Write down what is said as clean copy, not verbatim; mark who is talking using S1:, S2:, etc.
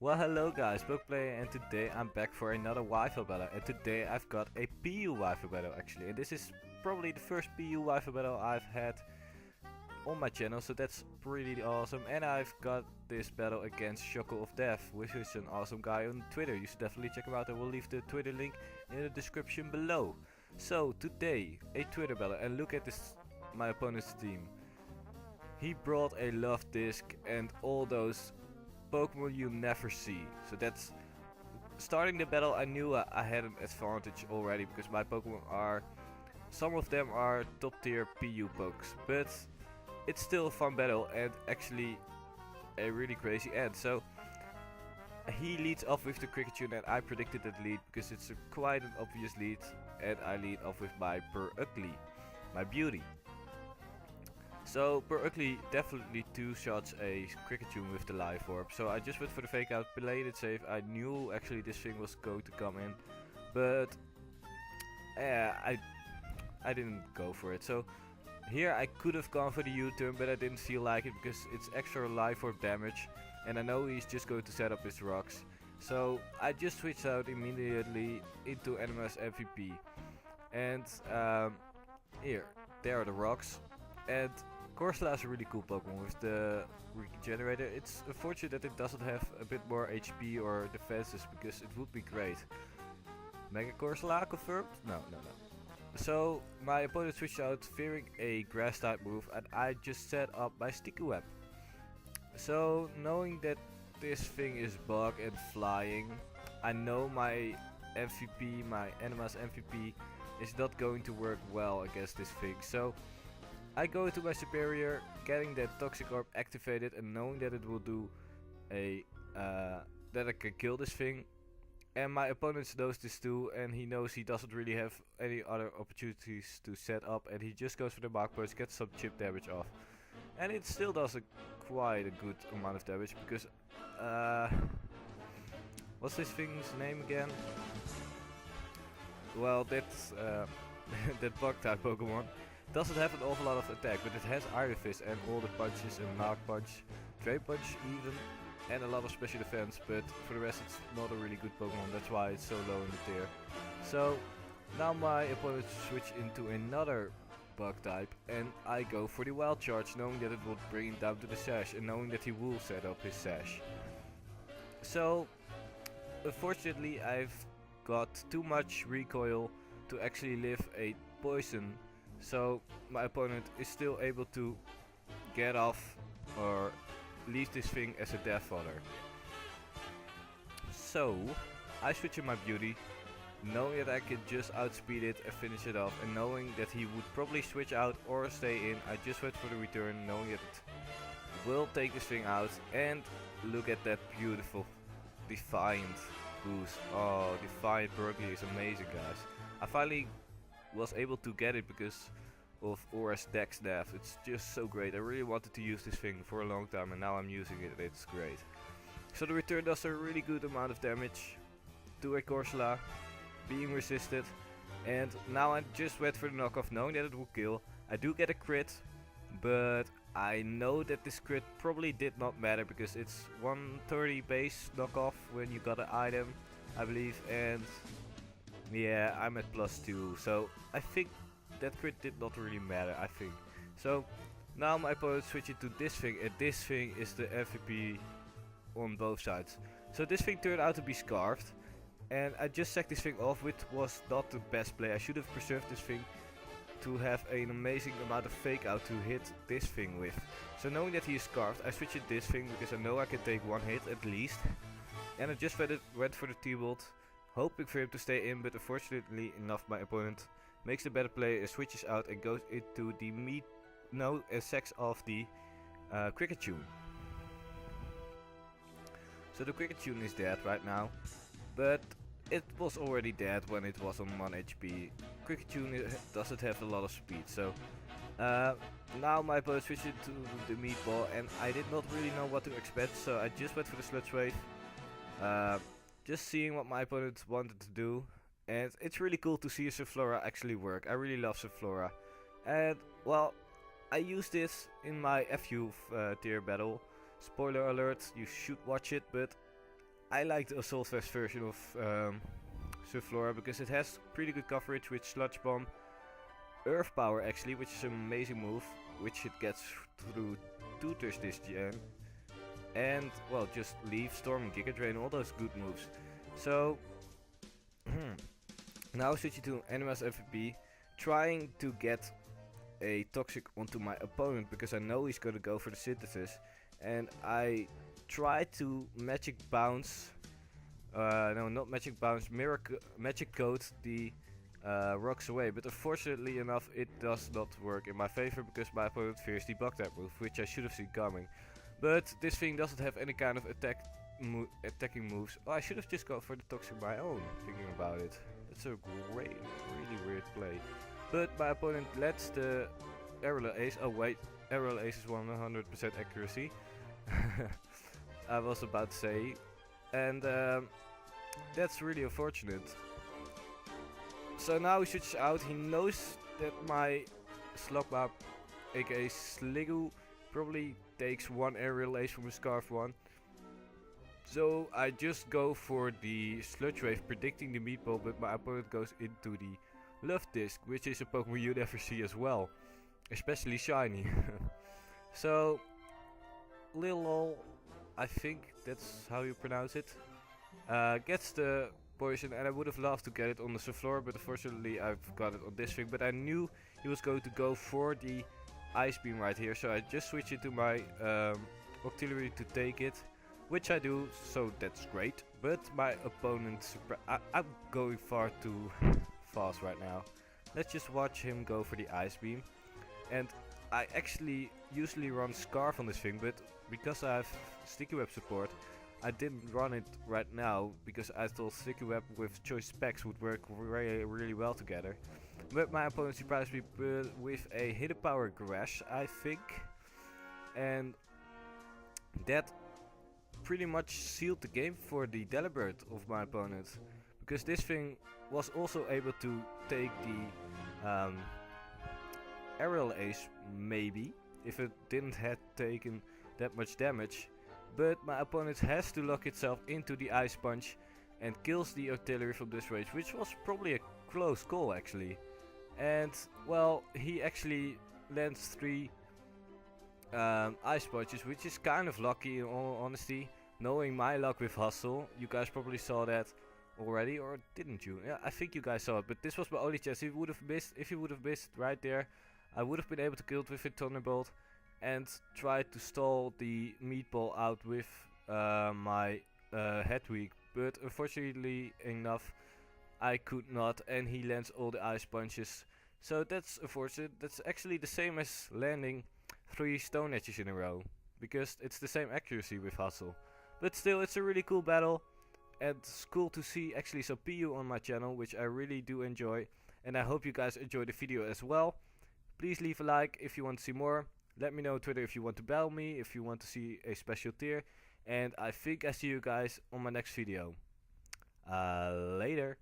S1: Well, hello guys, Bookplayer, and today I'm back for another Wi-Fi battle. And today I've got a PU Wi-Fi battle actually. And this is probably the first PU Wi-Fi battle I've had on my channel, so that's pretty awesome. And I've got this battle against Shoko of Death, which is an awesome guy on Twitter. You should definitely check him out. I will leave the Twitter link in the description below. So today, a Twitter battle, and look at this, my opponent's team. He brought a love disc and all those Pokemon you never see. So that's starting the battle. I knew I had an advantage already because my Pokemon are, some of them are top tier PU pokes, but it's still a fun battle and actually a really crazy end. So he leads off with the Cricketune and I predicted that lead because it's quite an obvious lead, and I lead off with my Per Ugly, my beauty. So Per Ugly definitely two-shots a Cricketune with the Life Orb, so I just went for the fake out, played it safe. I knew actually this thing was going to come in, but I didn't go for it. So here I could have gone for the U-turn, but I didn't feel like it because it's extra Life Orb damage, and I know he's just going to set up his rocks. So I just switched out immediately into Anima's MVP, and here, there are the rocks. And Corsola is a really cool Pokemon with the Regenerator. It's unfortunate that it doesn't have a bit more HP or defenses because it would be great. Mega Corsola confirmed? No. So my opponent switched out fearing a grass type move, and I just set up my Sticky Web. So knowing that this thing is bug and flying, I know my MVP, my Anima's MVP, is not going to work well against this thing. So I go into my superior, getting that Toxic Orb activated and knowing that it will do a that I can kill this thing. And my opponent knows this too, and he knows he doesn't really have any other opportunities to set up, and he just goes for the Mark Punch, gets some chip damage off. And it still does quite a good amount of damage because what's this thing's name again? Well, that's that bug type Pokemon. Doesn't have an awful lot of attack, but it has Iron Fist and all the punches and Mark Punch, Drain Punch even, and a lot of special defense, but for the rest it's not a really good Pokemon, that's why it's so low in the tier. So now my opponent switch into another bug type, and I go for the Wild Charge, knowing that it will bring him down to the Sash, and knowing that he will set up his Sash. So unfortunately I've got too much recoil to actually live a poison. So my opponent is still able to get off or leave this thing as a death fodder. So I switch in my beauty, knowing that I can just outspeed it and finish it off, and knowing that he would probably switch out or stay in, I just went for the return, knowing that it will take this thing out. And look at that beautiful Defiant boost. Oh, Defiant Berkeley is amazing, guys. I finally was able to get it because of ORAS Dex Death. It's just so great. I really wanted to use this thing for a long time, and now I'm using it. It's great. So the return does a really good amount of damage to a Corsola, being resisted. And now I just went for the knockoff, knowing that it will kill. I do get a crit, but I know that this crit probably did not matter because it's 130 base knockoff when you got an item, I believe, and yeah, I'm at +2, so I think that crit did not really matter, I think. So now my opponent switches to this thing, and this thing is the MVP on both sides. So this thing turned out to be Scarfed, and I just sacked this thing off, which was not the best play. I should have preserved this thing to have an amazing amount of fake out to hit this thing with. So knowing that he is Scarfed, I switched to this thing because I know I can take one hit at least. And I just went for the T-Bolt, hoping for him to stay in, but unfortunately enough my opponent makes the better play and switches out and goes into the sex of the Cricketune. So the Cricketune is dead right now, but it was already dead when it was on 1 HP. Cricketune doesn't have a lot of speed, so now my opponent switched to the Meatball, and I did not really know what to expect, so I just went for the Sludge Wave. Just seeing what my opponent wanted to do, and it's really cool to see a Sunflora actually work. I really love Sunflora, and well, I used this in my FU tier battle. Spoiler alert, you should watch it, but I like the Assault Vest version of Subflora because it has pretty good coverage with Sludge Bomb, Earth Power actually, which is an amazing move, which it gets through tutors this gen, and well, just Leaf, Storm, and Giga Drain, all those good moves. So now switching to Animas FVP, trying to get a Toxic onto my opponent because I know he's gonna go for the Synthesis, and I try to Magic Bounce, no, not Magic Bounce, Magic Coat the rocks away, but unfortunately enough it does not work in my favor because my opponent fears debug that move, which I should have seen coming. But this thing doesn't have any kind of attacking moves. Oh, I should have just gone for the Toxic my own, thinking about it. That's a great, really weird play. But my opponent lets the Aerial Ace. Oh wait, Aerial Ace is 100% accuracy. I was about to say. And that's really unfortunate. So now he switches out. He knows that my Slugma, aka Sliggoo, probably takes one Aerial Ace from a Scarf one. So I just go for the Sludge Wave, predicting the Meatball, but my opponent goes into the Love Disc, which is a Pokemon you never see as well, especially shiny. So Lil Lol, I think that's how you pronounce it, gets the poison, and I would have loved to get it on the Subflora, but unfortunately I've got it on this thing. But I knew he was going to go for the Ice Beam right here, so I just switch it to my Octillery to take it, which I do, so that's great. But my opponent, I'm going far too fast right now. Let's just watch him go for the Ice Beam. And I actually usually run Scarf on this thing, but because I have Sticky Web support, I didn't run it right now because I thought Sticky Web with Choice Specs would work really well together. But my opponent surprised me with a Hidden Power Grash, I think. And that pretty much sealed the game for the Delibird of my opponent, because this thing was also able to take the Aerial Ace, maybe, if it didn't have taken that much damage. But my opponent has to lock itself into the Ice Punch and kills the Artillery from this range, which was probably a close call actually. And well, he actually lands 3 Ice Punches, which is kind of lucky in all honesty. Knowing my luck with Hustle, you guys probably saw that already, or didn't you? Yeah, I think you guys saw it, but this was my only chance. If he would have missed right there, I would have been able to kill it with a Thunderbolt and try to stall the Meatball out with my Head Weak. But unfortunately enough, I could not, and he lands all the Ice Punches. So that's unfortunate. That's actually the same as landing 3 Stone Edges in a row, because it's the same accuracy with Hustle. But still, it's a really cool battle, and it's cool to see actually some PU on my channel, which I really do enjoy. And I hope you guys enjoyed the video as well. Please leave a like if you want to see more. Let me know on Twitter if you want to battle me, if you want to see a special tier. And I think I see you guys on my next video. Later.